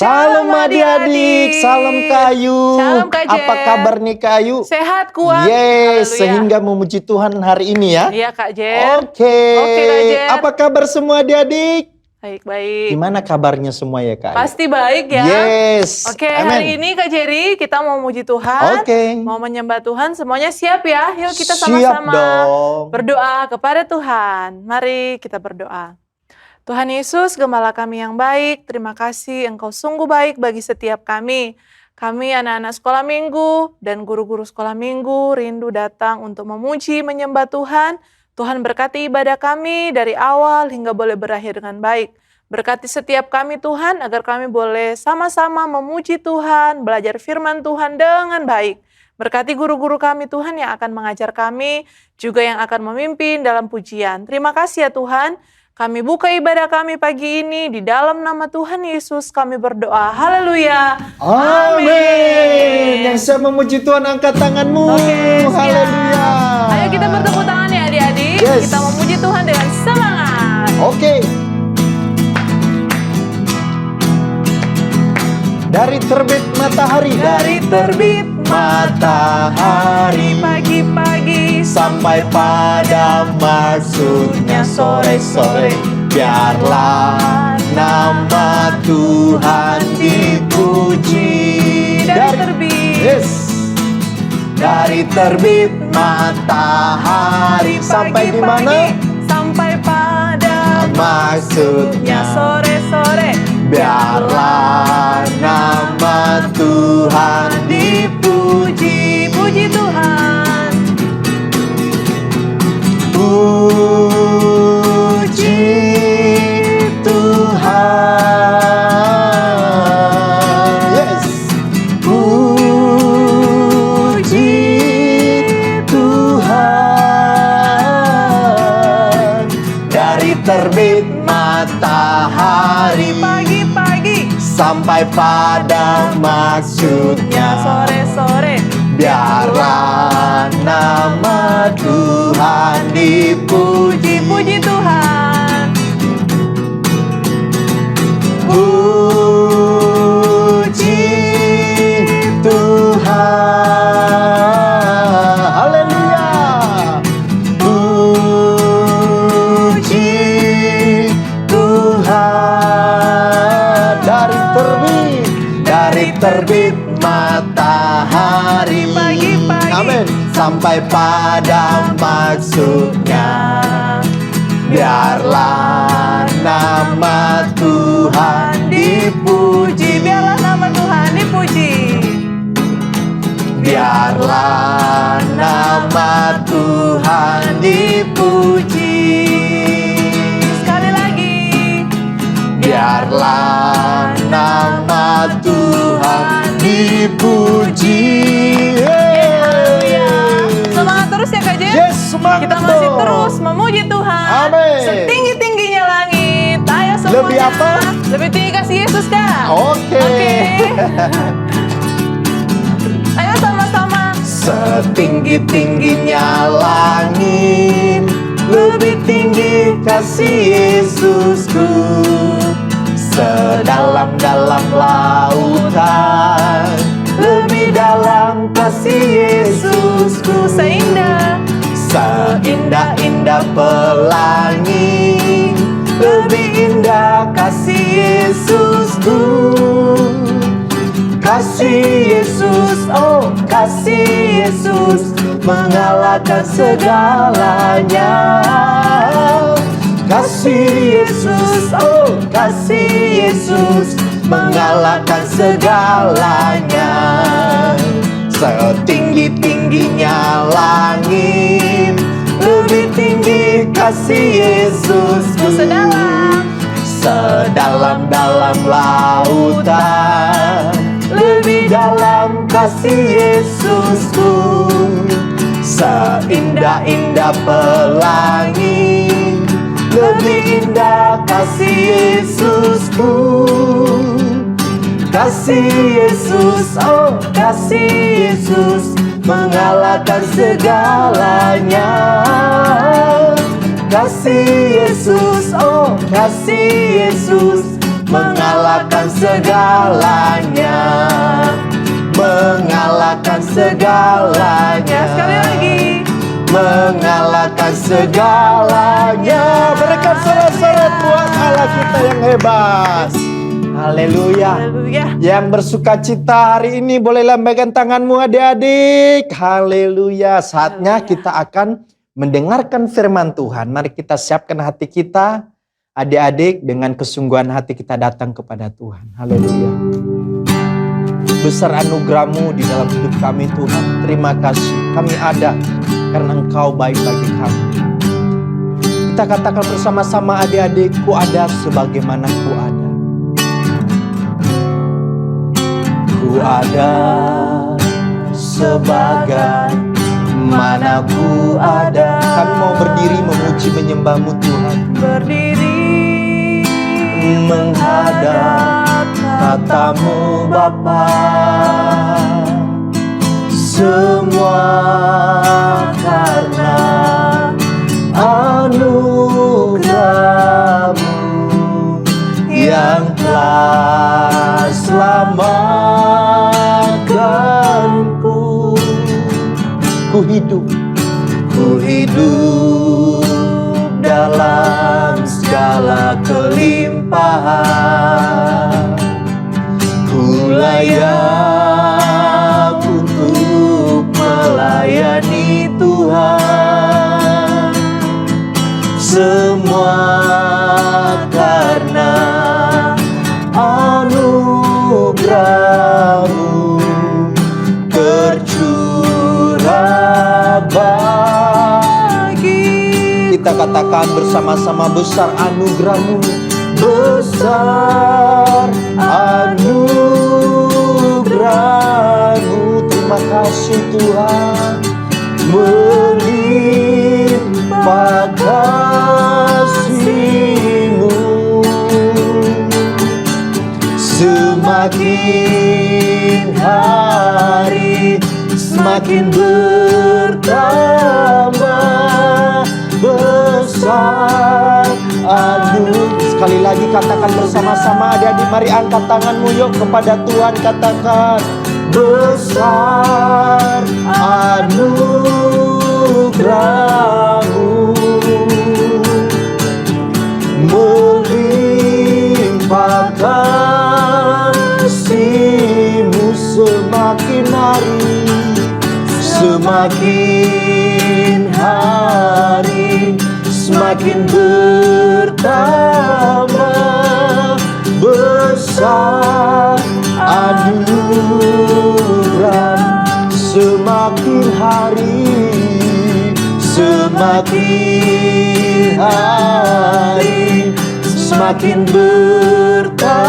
Salam adik-adik, salam Kayu. Salam Kak Jen. Apa kabar nih Kayu? Sehat, kuat. Yes, Haleluya. sehingga memuji Tuhan hari ini ya. Iya Kak Jen. Oke. Oke, Kak Jen. Apa kabar semua adik-adik? Baik-baik. Gimana kabarnya semua ya Kak? Pasti baik ya. Yes. Oke, Amen. hari ini Kak Jerry kita mau muji Tuhan. Oke. Mau menyembah Tuhan. Semuanya siap ya? Yuk kita Siap sama-sama dong. berdoa kepada Tuhan. Mari kita berdoa. Tuhan Yesus, Gembala kami yang baik, terima kasih Engkau sungguh baik bagi setiap kami. Kami anak-anak sekolah minggu dan guru-guru sekolah minggu rindu datang untuk memuji, menyembah Tuhan. Tuhan berkati ibadah kami dari awal hingga boleh berakhir dengan baik. Berkati setiap kami Tuhan agar kami boleh sama-sama memuji Tuhan, belajar firman Tuhan dengan baik. Berkati guru-guru kami Tuhan yang akan mengajar kami, juga yang akan memimpin dalam pujian. Terima kasih ya Tuhan. Kami buka ibadah kami pagi ini di dalam nama Tuhan Yesus kami berdoa. Haleluya. Amin. Yang saya memuji Tuhan angkat tanganmu. Oke, siap. Haleluya. Ayo kita bertepuk tangan ya adik-adik. Yes. Kita memuji Tuhan dengan semangat. Oke. Dari terbit matahari. Dari terbit matahari pagi-pagi sampai pada maksudnya sore-sore, biarlah nama Tuhan dipuji. Dari terbit. Yes. Dari terbit matahari sampai di mana? Sampai pada Maksudnya sore-sore, biarlah nama Tuhan dipuji. puji Tuhan. Puji Tuhan. Yes. Puji Tuhan. Dari terbit matahari Pagi-pagi sampai pada maksudnya sore-sore, biarlah nama Tuhan dipuji. puji Tuhan. Puji Tuhan. Haleluya. Puji Tuhan. Dari terbit matahari Pagi-pagi. Amin. Sampai pada maksudnya, biarlah nama Tuhan dipuji. Biarlah nama Tuhan dipuji. Biarlah nama Tuhan dipuji. Sekali lagi. Biarlah nama Tuhan dipuji. Haleluya. Semangat terus ya Kak Jen. Yes, semangat Kita masih dong. terus memuji Tuhan. Amin. Setinggi-tingginya langit. Ayo semuanya. Lebih apa? Lebih tinggi kasih Yesus Kak. Oke. Ayo sama-sama. Setinggi-tingginya langit, lebih tinggi kasih Yesusku. Sedalam-dalam lautan, lebih dalam kasih Yesusku. Seindah-indah pelangi, lebih indah kasih Yesusku. Kasih Yesus, oh kasih Yesus, mengalahkan segalanya. Kasih Yesus, oh kasih Yesus, mengalahkan segalanya. Setinggi-tingginya langit, lebih tinggi kasih Yesusku. Sedalam-dalam lautan, lebih dalam kasih Yesusku. Seindah-indah pelangi, lebih indah kasih Yesusku. Kasih Yesus, oh kasih Yesus, mengalahkan segalanya. Kasih Yesus, oh kasih Yesus, mengalahkan mengalahkan segalanya, mengalahkan segalanya. Sekali lagi. Mengalahkan segalanya. Berikan sorak-sorai buat Allah kita yang hebat. Haleluya. Haleluya. Yang bersuka cita hari ini boleh lambaikan tanganmu adik-adik. Haleluya. Saatnya kita akan mendengarkan firman Tuhan. Mari kita siapkan hati kita, adik-adik, dengan kesungguhan hati kita datang kepada Tuhan. Haleluya. Besar anugerah-Mu di dalam hidup kami Tuhan. Terima kasih. Kami ada karena Engkau baik bagi kami. Kita katakan bersama-sama adik-adik, ku ada sebagaimana ku ada. Ku ada sebagaimana ku ada. Kami mau berdiri memuji menyembah-Mu Tuhan. Berdiri menghadap kata-Mu Bapa. Semua karena anugerah-Mu yang telah selamatkanku. Ku hidup dalam segala kelimpahan. Ku layak untuk melayani Tuhan. Semua karena anugerah-Mu tercurah bagi. Kita katakan bersama-sama, besar anugerah-Mu, besar anugerah-Mu. Terima kasih Tuhan, melimpah kasih-Mu. Semakin hari semakin bertambah besar anugerah. Sekali lagi katakan bersama-sama adik-adik, mari angkat tanganmu yuk kepada Tuhan. Katakan besar anugerah-Mu, melimpah kasih-Mu. Semakin hari semakin hari semakin bertambah besar anugerah. Semakin hari semakin hari semakin bertambah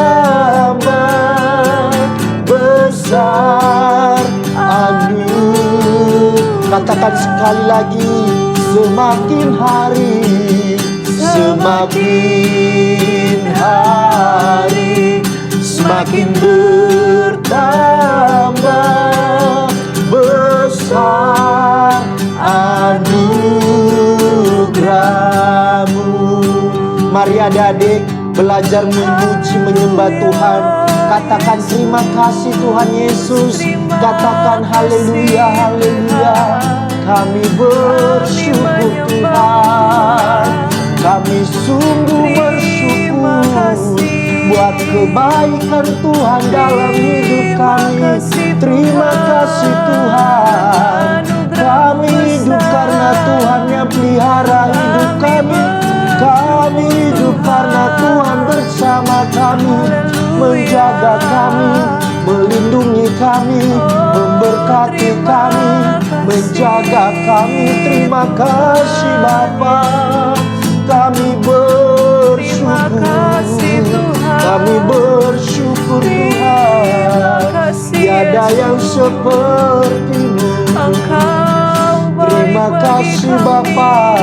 besar anugerah. Katakan sekali lagi, semakin hari semakin hari semakin bertambah besar anugerah-Mu. Mari adik-adik belajar memuji menyembah Tuhan. Katakan terima kasih Tuhan Yesus. Katakan haleluya, haleluya. Kami bersyukur Tuhan. Kami sungguh bersyukur buat kebaikan Tuhan dalam hidup kami. Terima kasih Tuhan. Kami hidup karena Tuhan yang pelihara hidup kami. Kami hidup karena Tuhan bersama kami, menjaga kami, melindungi kami, memberkati kami, menjaga kami. Terima kasih Bapa. Kami bersyukur, kami bersyukur Tuhan. Tiada yang seperti-Mu. Terima kasih Bapa.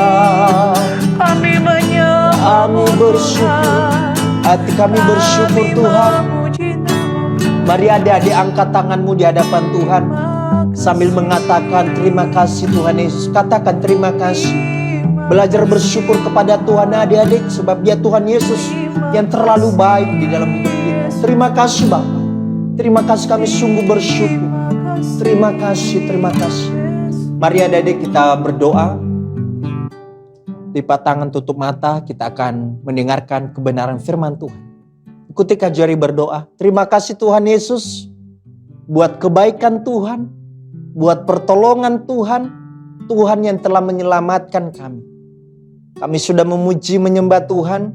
Kami bersyukur, hati kami bersyukur Tuhan. Mari adik-adik angkat tanganmu di hadapan Tuhan sambil mengatakan terima kasih Tuhan Yesus. Katakan terima kasih. Belajar bersyukur kepada Tuhan adik-adik, sebab Dia Tuhan Yesus yang terlalu baik di dalam hidup kita. Terima kasih Bapa. Terima kasih, kami sungguh bersyukur. Terima kasih, terima kasih. Mari adik-adik kita berdoa. Lipat tangan, tutup mata, kita akan mendengarkan kebenaran firman Tuhan. Ikuti Kak Jari berdoa. Terima kasih Tuhan Yesus buat kebaikan Tuhan, buat pertolongan Tuhan, Tuhan yang telah menyelamatkan kami. Kami sudah memuji menyembah Tuhan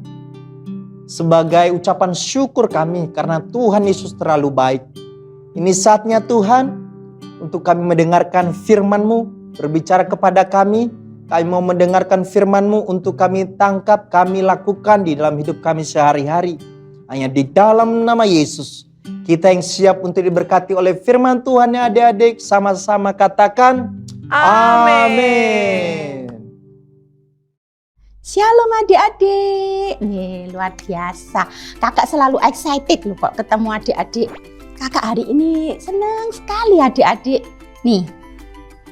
sebagai ucapan syukur kami karena Tuhan Yesus terlalu baik. Ini saatnya Tuhan untuk kami mendengarkan firman-Mu, berbicara kepada kami. Kami mau mendengarkan firman-Mu untuk kami tangkap, kami lakukan di dalam hidup kami sehari-hari. Hanya di dalam nama Yesus, kita yang siap untuk diberkati oleh firman Tuhan ya adik-adik, sama-sama katakan amin. Shalom adik-adik. Nih, luar biasa. Kakak selalu excited loh kok ketemu adik-adik. Kakak hari ini senang sekali adik-adik. Nih,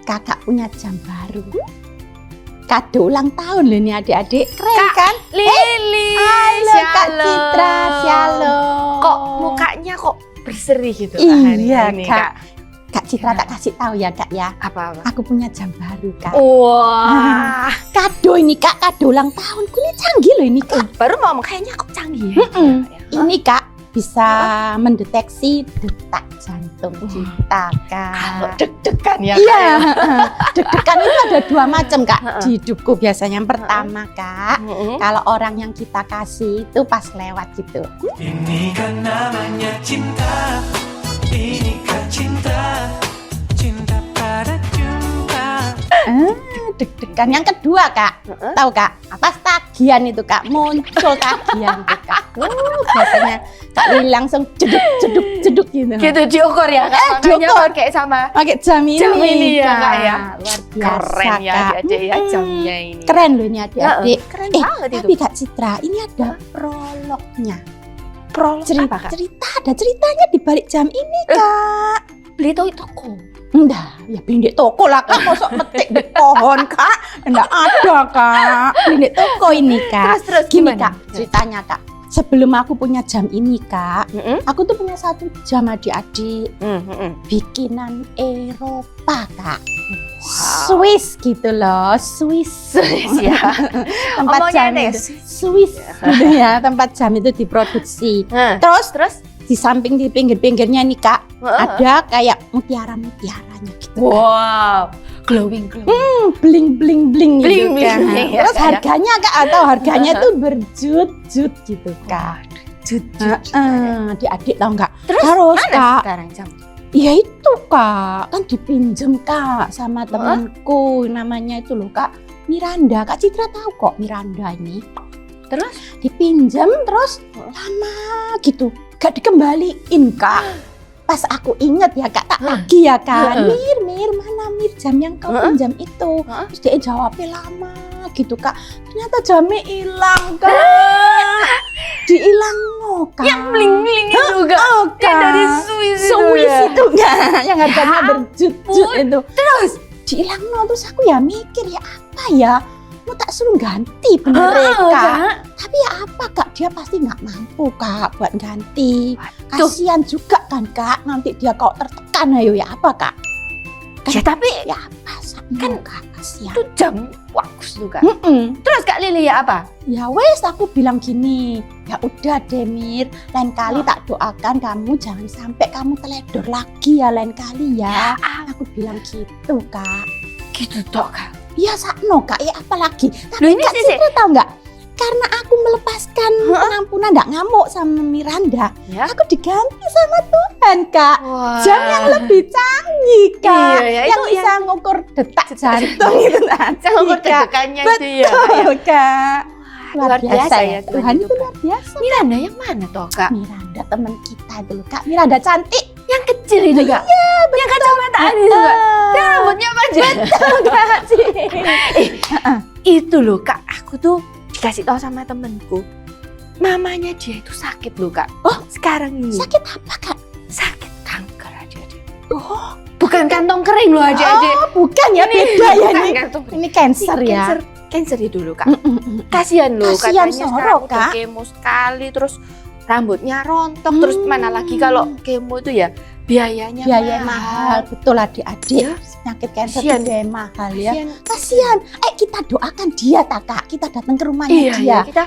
kakak punya jam baru. Kado ulang tahun loh nih adik-adik. Keren kan? Lili, Halo Kak Citra, shalom. Kok mukanya kok berseri gitu Iya hari ini, Kak. Kak Citra tak kasih tahu ya Kak ya. Apa-apa? Aku punya jam baru Kak. Wah, Kado ini Kak, kado ulang tahunku ini canggih loh ini Kak. baru mau kayaknya kok canggih ya. Ini Kak bisa mendeteksi detak jantung kita Kalau Kak. deg-degan ya Iya, Kak, ya. deg-degan itu ada dua macam Kak Heeh. di hidupku biasanya. Yang pertama Kak, Mm-mm. kalau orang yang kita kasih itu pas lewat gitu. Ini kan namanya cinta, ini kan cinta, cinta pada jumpa. Deg-degan. Yang kedua Kak, Heeh. tahu Kak, pas tagihan itu Kak, muncul tagihan itu Kak. Biasanya Kak Lili langsung jeduk gitu. Gitu diukur ya Kak, makanya diukur. pakai sama Pakai jam ini ya, Kak, ya. Luar biasa keren ya Kak. adik-adik ya jamnya ini. Keren loh ini adik-adik. Keren Eh, banget itu. tapi Kak Citra, ini ada prolognya. Prolog Cerita, apa Kak? ada ceritanya di balik jam ini Kak. Beli toko. Enggak, ya beli di toko lah Kak. Mosok metik di pohon Kak. Enggak ada Kak. Beli di toko ini Kak. Terus Gini gimana? Kak, ceritanya Kak. Sebelum aku punya jam ini Kak, Mm-mm. aku tuh punya satu jam adik-adik Mm-mm. bikinan Eropa Kak. Wow. Swiss gitu loh, Swiss. Ya. Tempat Omongnya jam deh, itu Swiss gitu ya, tempat jam itu diproduksi. Terus di samping di pinggir-pinggirnya nih Kak, ada kayak mutiara-mutiaranya gitu. Wow, glowing. Bling bling bling gitu Bling, bling, kan. bling, ya, Terus Kak, ya. harganya Kak, atau harganya tuh berjut-jut gitu Kak. Adik-adik tahu nggak? Terus Mana Kak, sekarang jam? ya itu Kak, kan dipinjem Kak sama temanku, namanya itu loh Kak Miranda. Kak Citra tahu kok Miranda ini. Terus? Dipinjem terus lama gitu, gak dikembaliin Kak. Pas aku inget ya Kak, tak lagi ya Kak. Mir, mana Mir jam yang kau pinjam itu? Terus dia jawabnya lama gitu Kak. Ternyata jamnya hilang Kak. Dihilang no Kak. Yang bling-bling itu juga. Oh, Kak. Yang dari Swiss itu Swiss ya. itu Kak, yang harganya berjut-jut ampun. itu. Terus dihilang no, terus aku ya mikir ya apa ya? Mau tak suruh ganti bener Kak. Tapi ya apa Kak, dia pasti nggak mampu Kak buat ganti. Kasihan juga kan Kak, nanti dia kok tertekan ayo ya apa Kak? Ya tapi Ya apa Kan Kak, kasihan. itu jam bagus tuh Kak. Mm-mm. Terus Kak Lili ya apa? Ya wes aku bilang gini, ya udah Demir, lain kali tak doakan kamu jangan sampai kamu teledor lagi ya lain kali ya. Aku bilang gitu Kak. Gitu toh Kak. Ya sakno Kak, ya apalagi. Tapi Loh, ini Kak sih- Citra tahu nggak? Karena aku melepaskan pengampunan nggak ngamuk sama Miranda, Ya. aku diganti sama Tuhan Kak. Wah. Jam yang lebih canggih Kak, Iya, ya, yang itu bisa ngukur detak jantung itu nanti Jangan Kak. deg-degannya itu ya. Kak, ya. Betul Kak. Luar biasa ya Tuhan itu luar biasa. Miranda yang mana toh Kak? Miranda teman kita dulu Kak, Miranda cantik. Yang kecil itu Kak? Iya, Yang kacamataan itu Kak? Yang rambutnya panjang? Kak Cik. Itu loh Kak, aku tuh dikasih tahu sama temenku. Mamanya dia itu sakit loh Kak. Oh, sekarang ini. Sakit apa Kak? Sakit kanker adik-adik. Oh, Bukan kantong kering loh adik-adik. bukan ya, beda ya bukan ini. kantong kering. Ini cancer ya. Cancer itu loh Kak. Mm-mm. Kasihan loh Kasihan katanya Soro, sekarang udah Kak. kemo sekali terus rambutnya rontok, terus mana lagi kalau kemo itu ya biayanya mahal. Betul adik-adik. Ya. Penyakit kanker Kasian. itu biaya mahal ya. Kasian. Kasihan. Kita doakan dia Kak. Kita datang ke rumahnya Iya, dia. ya, kita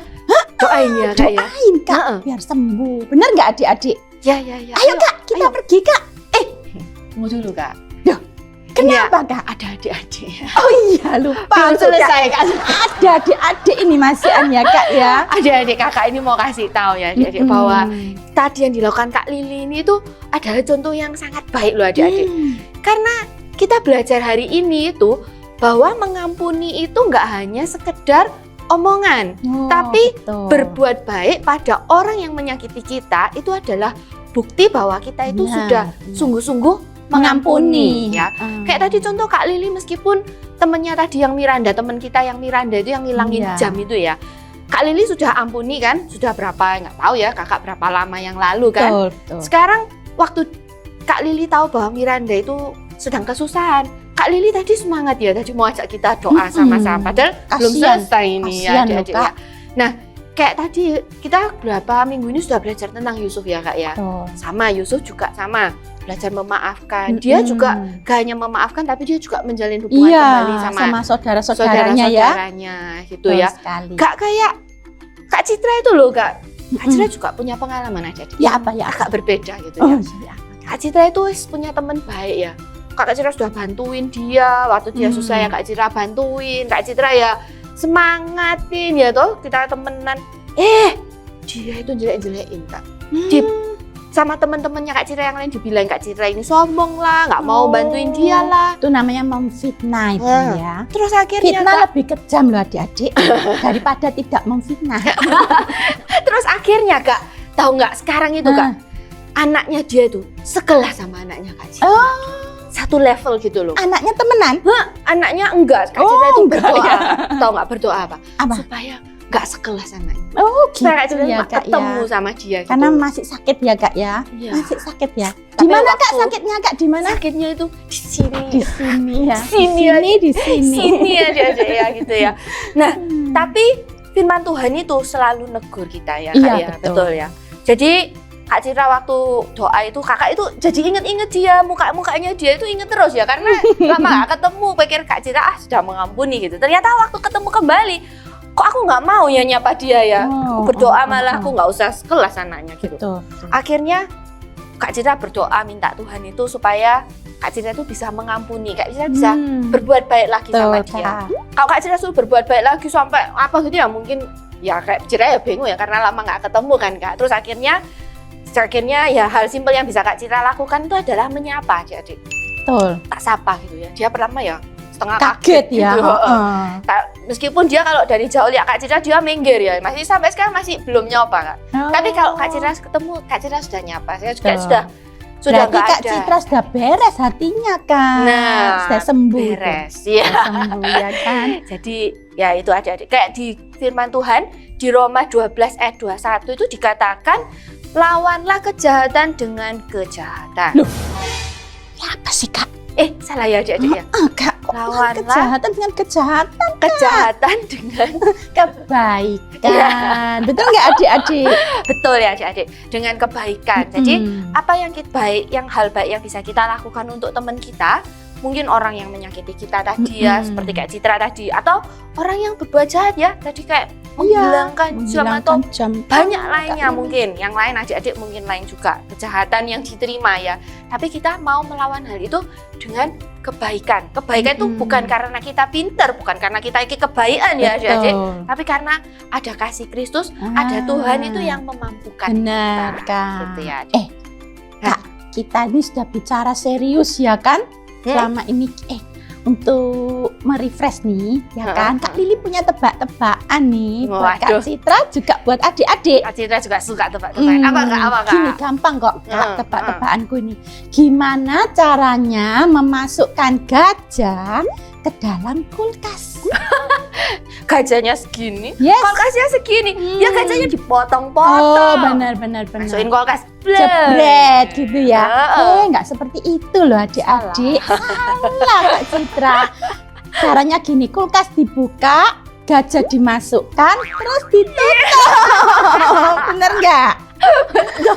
doain ya Kak ya. Doain Kak Heeh. biar sembuh. Benar nggak adik-adik? Ya. Ayo Kak, kita ayo. pergi Kak. Tunggu dulu Kak. Kenapa Kak? Ada adik-adik. Oh iya lupa. Belum Sudah. selesai Kak. Ada adik-adik ini masihan ya Kak ya. Adik-adik kakak ini mau kasih tahu ya adik-adik bahwa tadi yang dilakukan Kak Lili ini tuh adalah contoh yang sangat baik loh adik-adik. Karena kita belajar hari ini itu bahwa mengampuni itu nggak hanya sekedar omongan, tapi berbuat baik pada orang yang menyakiti kita itu adalah bukti bahwa kita itu sudah sungguh-sungguh mengampuni ya. Kayak tadi contoh Kak Lili meskipun temennya tadi yang Miranda, teman kita yang Miranda itu yang ngilangin jam itu ya. Kak Lili sudah ampuni kan? Sudah berapa? Nggak tahu ya kakak berapa lama yang lalu kan? Betul. Sekarang waktu Kak Lili tahu bahwa Miranda itu sedang kesusahan, Kak Lili tadi semangat ya, tadi mau ajak kita doa sama-sama. Padahal belum selesai ini ya adik-adik ya. Nah, kayak tadi kita berapa minggu ini sudah belajar tentang Yusuf ya Kak ya. Sama Yusuf juga sama belajar memaafkan. Dia juga gak hanya memaafkan tapi dia juga menjalin hubungan kembali sama saudara-saudaranya ya. Gitu ya. Sekali. Gak kayak Kak Citra itu loh Kak. Kak Citra juga punya pengalaman aja. Ya apa ya? Agak berbeda gitu Oh ya. iya. Kak Citra itu punya teman baik ya. Kak Citra sudah bantuin dia waktu dia susah ya Kak Citra bantuin. Kak Citra ya semangatin ya toh kita temenan. Dia itu jelek-jelekin Kak. Sama teman-temannya Kak Citra yang lain dibilang Kak Citra ini sombong lah, nggak mau bantuin dia lah. Itu namanya memfitnah itu ya. Terus akhirnya Fitnah Kak, lebih kejam loh adik-adik daripada tidak memfitnah. terus akhirnya Kak, tahu nggak sekarang itu Kak, anaknya dia itu sekelas sama anaknya Kak Citra. Satu level gitu loh. Anaknya temenan? Anaknya enggak, Kak Citra itu enggak berdoa. ya. Tahu nggak berdoa apa? Apa? Supaya nggak sekelas anaknya. Oh gitu Supaya Kak Citra ya nggak Kak ketemu ya. sama dia gitu. Karena masih sakit ya Kak ya. Iya. Masih sakit ya. Tapi Di mana Kak waktu- sakitnya Kak? Di mana? sakitnya itu di sini. Di sini ya. Sini ya. Di sini. Sini aja ya gitu ya. Nah, tapi firman Tuhan itu selalu negur kita ya, Kak Iya, ya. betul. Betul ya. Jadi Kak Citra waktu doa itu kakak itu jadi inget-inget dia, mukanya dia itu inget terus ya karena lama gak ketemu, pikir Kak Citra sudah mengampuni gitu. Ternyata waktu ketemu kembali, kok aku nggak mau ya nyapa dia ya. Aku berdoa malah aku nggak usah sekelas anaknya gitu. Betul. Akhirnya Kak Citra berdoa minta Tuhan itu supaya Kak Citra itu bisa mengampuni, Kak Citra bisa berbuat baik lagi sama Betul, dia. Kak. Kalau Kak Citra suruh berbuat baik lagi sampai apa gitu ya mungkin ya Kak Citra ya bingung ya karena lama nggak ketemu kan Kak. Terus akhirnya ya hal simpel yang bisa Kak Citra lakukan itu adalah menyapa adik-adik. Betul. Tak sapa gitu ya. Dia pertama ya setengah Kaget ya. gitu. Heeh. Meskipun dia kalau dari jauh lihat Kak Citra dia minggir ya. Masih sampai sekarang masih belum nyapa Kak. Tapi kalau Kak Citra ketemu Kak Citra sudah nyapa. Saya juga Betul. sudah Berarti nggak Kak ada. Citra sudah beres hatinya Kak. Nah, sudah sembuh. itu. beres ya. Sudah sembuh ya kan. Jadi ya itu adik-adik. Kayak di firman Tuhan di Roma 12 ayat 21 itu dikatakan lawanlah kejahatan dengan kejahatan. Loh. Ya apa sih Kak? Salah ya adik-adik ya. Kak, kok Lawanlah kejahatan dengan kejahatan? Kejahatan dengan Kebaikan. Betul nggak adik-adik? betul ya adik-adik. Dengan kebaikan. Jadi apa yang hal baik yang bisa kita lakukan untuk teman kita, mungkin orang yang menyakiti kita tadi ya, seperti kayak Citra tadi, atau orang yang berbuat jahat ya, tadi kayak menghilangkan jam atau banyak lainnya mungkin, yang lain adik-adik mungkin lain juga kejahatan yang diterima ya. Tapi kita mau melawan hal itu dengan kebaikan. Kebaikan itu bukan karena kita pintar, bukan karena kita ingin kebaikan ya adik-adik, tapi karena ada kasih Kristus, ada Tuhan itu yang memampukan Benar kita. Kak. Gitu ya. Kak, kita ini sudah bicara serius ya kan? Selama ini untuk merefresh nih, ya kan? Kak Lili punya tebak-tebakan nih buat Kak Citra juga buat adik-adik. Kak Citra juga suka tebak-tebakan. Apa Kak? Gini gampang kok Kak, tebak-tebakanku ini. Gimana caranya memasukkan gajah ke dalam kulkas? Gajahnya segini, Yes. kulkasnya segini. Ya gajahnya Oh, dipotong-potong. benar. Masukin kulkas. Jebret gitu ya. Heeh. Nggak seperti itu loh adik-adik. Salah Kak Citra. Caranya gini, kulkas dibuka, gajah dimasukkan, terus ditutup. Bener nggak?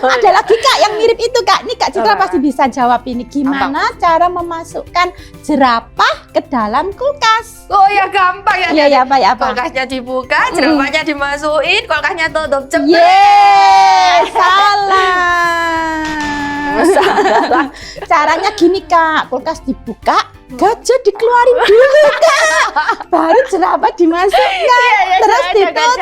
Ada lagi Kak yang mirip itu Kak. Nih Kak Citra pasti bisa jawab ini. Gimana cara memasukkan jerapah ke dalam kulkas? Oh ya gampang ya. Iya ya Pak ya Pak. Kulkasnya dibuka, jerapahnya dimasukin, kulkasnya tutup cepet. Yeay, salah. Caranya gini Kak, kulkas dibuka, gajah dikeluarin dulu Kak, baru jerapah dimasukkan, terus ditutup,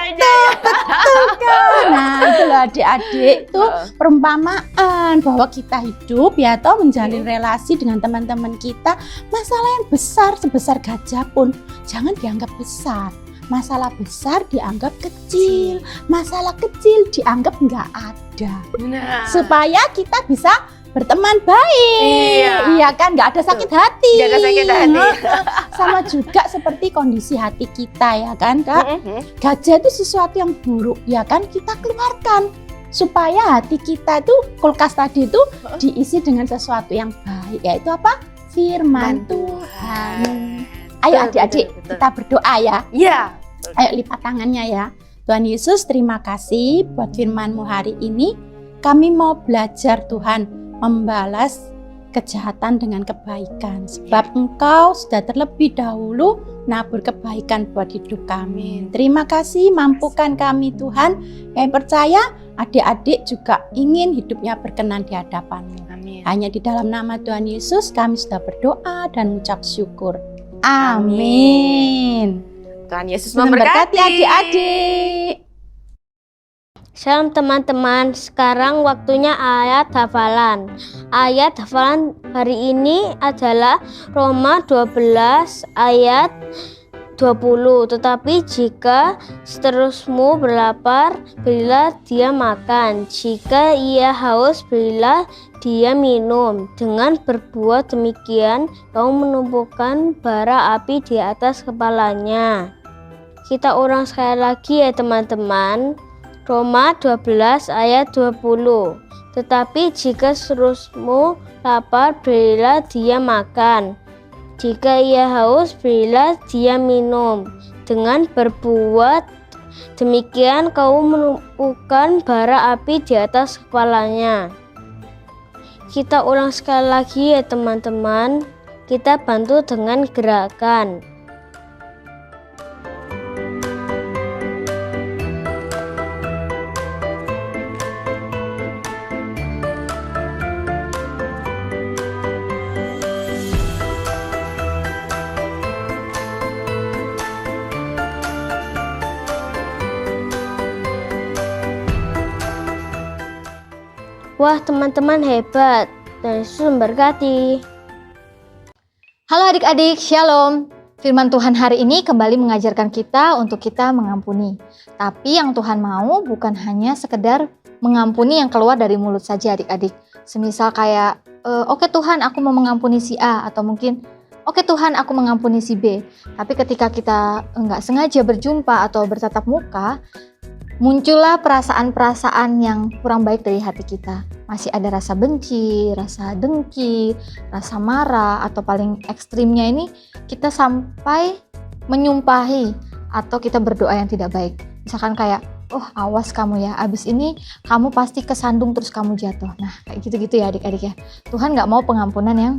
betul Kak. Nah itu loh adik-adik, itu perumpamaan bahwa kita hidup ya toh menjalin relasi dengan teman-teman kita. Masalah yang besar sebesar gajah pun jangan dianggap besar. Masalah besar dianggap kecil, masalah kecil dianggap nggak ada. Nah. Supaya kita bisa berteman baik, iya kan, nggak ada sakit hati. Nggak ada sakit hati. Sama juga seperti kondisi hati kita ya kan Kak. Gajah itu sesuatu yang buruk ya kan, kita keluarkan supaya hati kita itu, kulkas tadi itu diisi dengan sesuatu yang baik, yaitu apa? Firman Tuhan. Ayo adik-adik kita berdoa ya. Iya. Ayo lipat tangannya ya. Tuhan Yesus, terima kasih buat firman-Mu hari ini. Kami mau belajar Tuhan membalas kejahatan dengan kebaikan. Sebab Engkau sudah terlebih dahulu nabur kebaikan buat hidup kami. Terima kasih, mampukan kami Tuhan. Kami percaya adik-adik juga ingin hidupnya berkenan di hadapan-Mu. Amin. Hanya di dalam nama Tuhan Yesus kami sudah berdoa dan mengucap syukur. Amin. Tuhan Yesus Memberkati memberkati. adik-adik. Shalom teman-teman, sekarang waktunya ayat hafalan. Ayat hafalan hari ini adalah Roma 12 ayat 20. Tetapi jika seterusmu berlapar, berilah dia makan. Jika ia haus, berilah dia minum. Dengan berbuat demikian, kau menumpukan bara api di atas kepalanya. Kita ulang sekali lagi ya teman-teman. Roma 12 ayat 20. Tetapi jika seterusmu lapar, berilah dia makan. Jika ia haus, berilah dia minum. Dengan berbuat demikian, kau menumpukan bara api di atas kepalanya. Kita ulang sekali lagi ya teman-teman. Kita bantu dengan gerakan. Wah, teman-teman hebat. Dan Yesus memberkati. Halo adik-adik, Shalom. Firman Tuhan hari ini kembali mengajarkan kita untuk kita mengampuni. Tapi yang Tuhan mau bukan hanya sekedar mengampuni yang keluar dari mulut saja adik-adik. Semisal kayak, oke Tuhan aku mau mengampuni si A, atau mungkin oke Tuhan aku mengampuni si B. Tapi ketika kita nggak sengaja berjumpa atau bertatap muka, muncullah perasaan-perasaan yang kurang baik dari hati kita. Masih ada rasa benci, rasa dengki, rasa marah, atau paling ekstrimnya ini kita sampai menyumpahi atau kita berdoa yang tidak baik. Misalkan kayak, oh awas kamu ya, abis ini kamu pasti kesandung terus kamu jatuh. Nah kayak gitu-gitu ya adik-adik ya. Tuhan gak mau pengampunan yang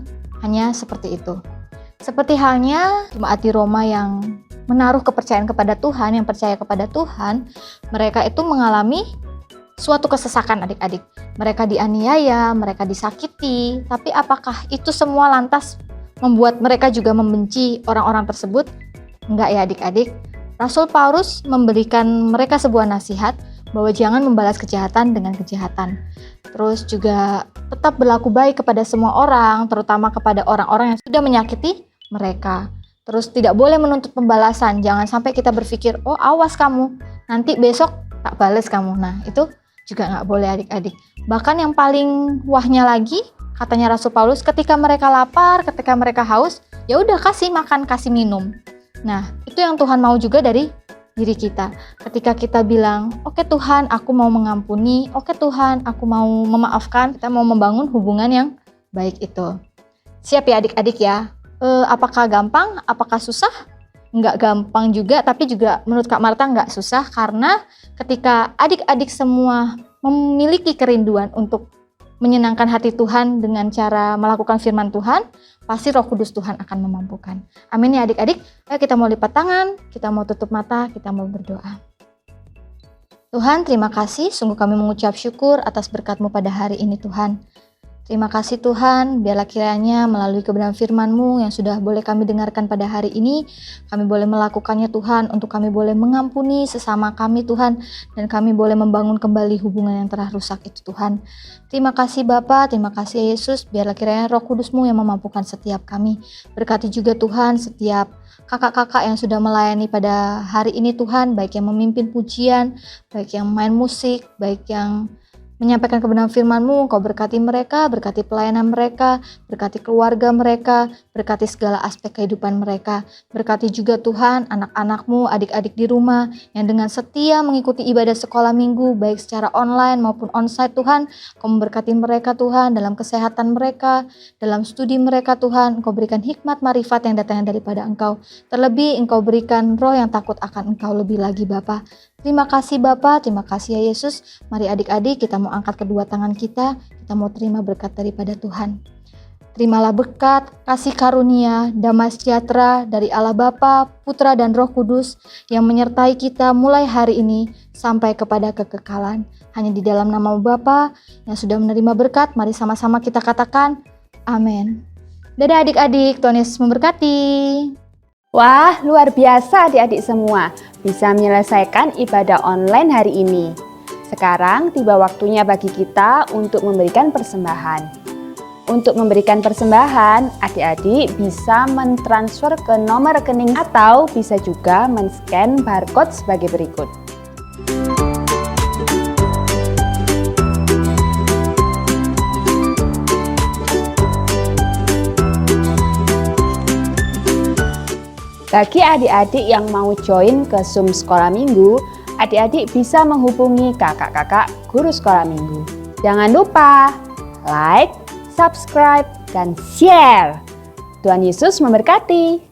hanya seperti itu. Seperti halnya jemaat di Roma yang menaruh kepercayaan kepada Tuhan, yang percaya kepada Tuhan, mereka itu mengalami suatu kesesakan adik-adik. Mereka dianiaya, mereka disakiti, tapi apakah itu semua lantas membuat mereka juga membenci orang-orang tersebut? Enggak ya adik-adik. Rasul Paulus memberikan mereka sebuah nasihat bahwa jangan membalas kejahatan dengan kejahatan. Terus juga tetap berlaku baik kepada semua orang, terutama kepada orang-orang yang sudah menyakiti mereka. Terus tidak boleh menuntut pembalasan, jangan sampai kita berpikir, oh awas kamu, nanti besok tak balas kamu. Nah itu juga nggak boleh adik-adik. Bahkan yang paling wahnya lagi, katanya Rasul Paulus, ketika mereka lapar, ketika mereka haus, ya udah kasih makan, kasih minum. Nah itu yang Tuhan mau juga dari diri kita. Ketika kita bilang, oke Tuhan aku mau mengampuni, oke Tuhan aku mau memaafkan, kita mau membangun hubungan yang baik itu. Siap ya adik-adik ya. Apakah gampang? Apakah susah? Nggak gampang juga, tapi juga menurut Kak Marta nggak susah, karena ketika adik-adik semua memiliki kerinduan untuk menyenangkan hati Tuhan dengan cara melakukan firman Tuhan, pasti Roh Kudus Tuhan akan memampukan. Amin ya adik-adik. Ayo kita mau lipat tangan, kita mau tutup mata, kita mau berdoa. Tuhan, terima kasih, sungguh kami mengucap syukur atas berkat-Mu pada hari ini Tuhan. Terima kasih Tuhan, biarlah kiranya melalui kebenaran firman-Mu yang sudah boleh kami dengarkan pada hari ini, kami boleh melakukannya Tuhan, untuk kami boleh mengampuni sesama kami Tuhan, dan kami boleh membangun kembali hubungan yang telah rusak itu Tuhan. Terima kasih Bapa, terima kasih Yesus, biarlah kiranya Roh Kudus-Mu yang memampukan setiap kami. Berkati juga Tuhan setiap kakak-kakak yang sudah melayani pada hari ini Tuhan, baik yang memimpin pujian, baik yang main musik, baik yang menyampaikan kebenaran firman-Mu. Engkau berkati mereka, berkati pelayanan mereka, berkati keluarga mereka, berkati segala aspek kehidupan mereka. Berkati juga Tuhan anak-anak-Mu, adik-adik di rumah yang dengan setia mengikuti ibadah sekolah minggu, baik secara online maupun onsite Tuhan. Engkau memberkati mereka Tuhan dalam kesehatan mereka, dalam studi mereka Tuhan. Engkau berikan hikmat marifat yang datangnya daripada Engkau. Terlebih Engkau berikan roh yang takut akan Engkau lebih lagi Bapa. Terima kasih Bapa, terima kasih ya Yesus. Mari adik-adik kita mau angkat kedua tangan kita mau terima berkat daripada Tuhan. Terimalah berkat, kasih karunia, damai sejahtera dari Allah Bapa, Putra dan Roh Kudus yang menyertai kita mulai hari ini sampai kepada kekekalan. Hanya di dalam nama Bapa yang sudah menerima berkat, mari sama-sama kita katakan amin. Dadah adik-adik, Tuhan Yesus memberkati. Wah, luar biasa adik-adik semua, bisa menyelesaikan ibadah online hari ini. Sekarang tiba waktunya bagi kita untuk memberikan persembahan. Untuk memberikan persembahan, adik-adik bisa mentransfer ke nomor rekening atau bisa juga men-scan barcode sebagai berikut. Bagi adik-adik yang mau join ke Zoom Sekolah Minggu, adik-adik bisa menghubungi kakak-kakak guru sekolah minggu. Jangan lupa like, subscribe, dan share. Tuhan Yesus memberkati.